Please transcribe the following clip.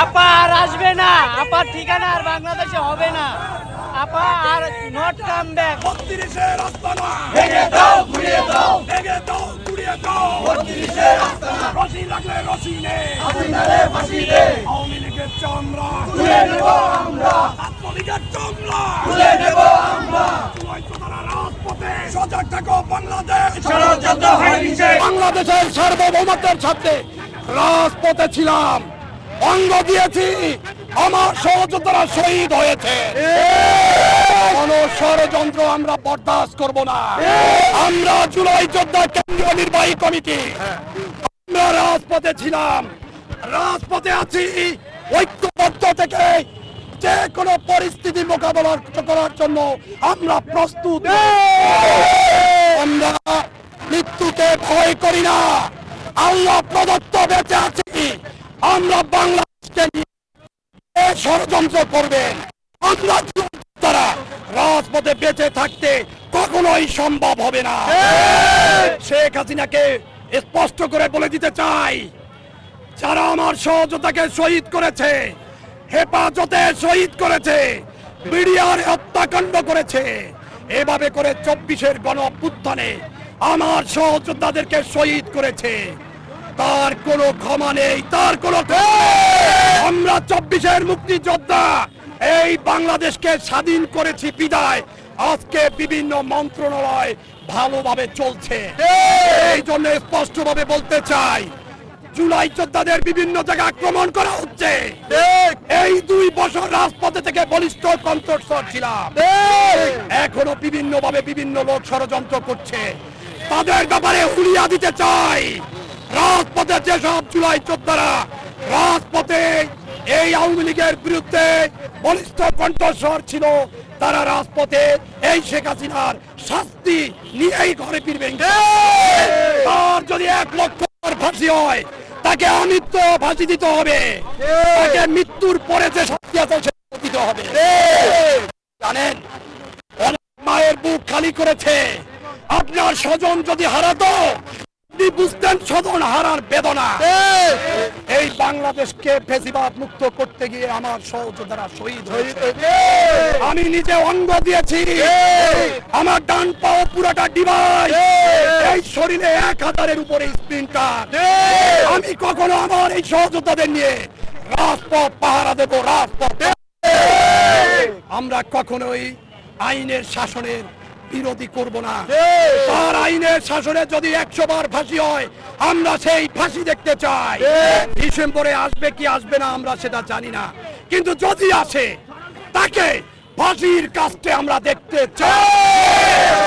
আপা আর আসবে না, আপার ঠিকানা আর বাংলাদেশে হবে না, আপা আর নট কাম ব্যাক। 32-এর আস্তানা ভেঙে দাও, গুড়িয়ে দাও, ভেঙে দাও, গুড়িয়ে দাও। 32-এর আস্তানা রশি লাগলে রশি নে, হাসিনারে ফাঁসি দে। আওয়ামী লীগের চামড়া তুলে নেব আমরা, ছাত্রলীগের চামড়া তুলে নেব আমরা। জুলাইযোদ্ধারা রাজপথে, সজাগ থাকো বাংলাদেশ, ষড়যন্ত্র হয় নিচে। বাংলাদেশের সার্বভৌমত্বের সাথে রাজপথে ছিলাম, অঙ্গ দিয়েছি, আমার সহযোদ্ধারা শহীদ হয়েছে। কোন ষড়যন্ত্র আমরা বরদাস্ত করব না। আমরা জুলাই যোদ্ধা কেন্দ্রীয় নির্বাহী কমিটি, আমরা রাজপথে ছিলাম, রাজপথে আছি, ঐক্যবদ্ধ থেকে যে কোনো পরিস্থিতি মোকাবেলা করার জন্য আমরা প্রস্তুত। আমরা মৃত্যুকে ভয় করি না, আল্লাহ প্রদত্ত বেঁচে আছি। আমরা বাংলাদেশকে নিয়ে ষড়যন্ত্র করবেন, আমরা তারা রাজপথে বেঁচে থাকতে কখনোই সম্ভব হবে না। শেখ হাসিনাকে স্পষ্ট করে বলে দিতে চাই, যারা আমার সহযোদ্ধাকে শহীদ করেছে, হেফাজতে শহীদ করেছে, বিডিআর হত্যাকাণ্ড করেছে, এভাবে করে 24-এর গণ অভ্যুত্থানে আমার সহযোদ্ধাদেরকে শহীদ করেছে, তার কোনো ক্ষমা নেই, তার কোনো। আমরা 24-এর মুক্তিযোদ্ধা এই বাংলাদেশকে স্বাধীন করেছি বিদায় আজকে বিভিন্ন মন্ত্রণালয় ভালোভাবে চলছে। এই জন্য স্পষ্টভাবে বলতে চাই, জুলাই যোদ্ধাদের বিভিন্ন জায়গায় আক্রমণ করা হচ্ছে। এই 2 বছর রাজপথে থেকে বলিষ্ঠ কণ্ঠস্বর ছিলাম, এখনো বিভিন্ন ভাবে বিভিন্ন লোক ষড়যন্ত্র করছে, তাদের ব্যাপারে হুলিয়া দিতে চাই। রাজপথে যেসব জুলাই যোদ্ধারা রাজপথে এই আওয়ামী লীগের বিরুদ্ধে বলিষ্ঠ কণ্ঠস্বর ছিল, তারা রাজপথে এই শেখ হাসিনার শাস্তি নিয়েই ঘরে ফিরবেন। আর যদি 1 লক্ষ ফাঁসি হয়, তাকে আমৃত্যু ফাঁসি দিতে হবে, তাকে মৃত্যুর পরে যে শাস্তি আছে সেটা দিতে হবে। জানেন, অনেক মায়ের বুক খালি করেছে, আপনার স্বজন যদি হারাতো আপনি বুঝতেন স্বজন হারার বেদনা। এই বাংলাদেশকে ফ্যাসিবাদ মুক্ত করতে গিয়ে আমার সহযোদ্ধারা শহীদ হয়েছে। আমি নিজে অঙ্গ দিয়েছি, আমার ডান পাও পুরাটা ডিভাইস, এই শরীরে 1000-এর উপরে স্প্রিন্টার। আমি কখনো আমার এই সহযোদ্ধাদের নিয়ে রাজপথ পাহারা দেব, রাজপথ। আমরা কখনোই আইনের শাসনের বিরোধী করব না। তার আইনের শাসনে যদি 100 বার ফাঁসি হয়, আমরা সেই ফাঁসি দেখতে চাই। ডিসেম্বরে আসবে কি আসবে না আমরা সেটা জানি না, কিন্তু যদি আসে তাকে ফাঁসির কাস্টে আমরা দেখতে চাই।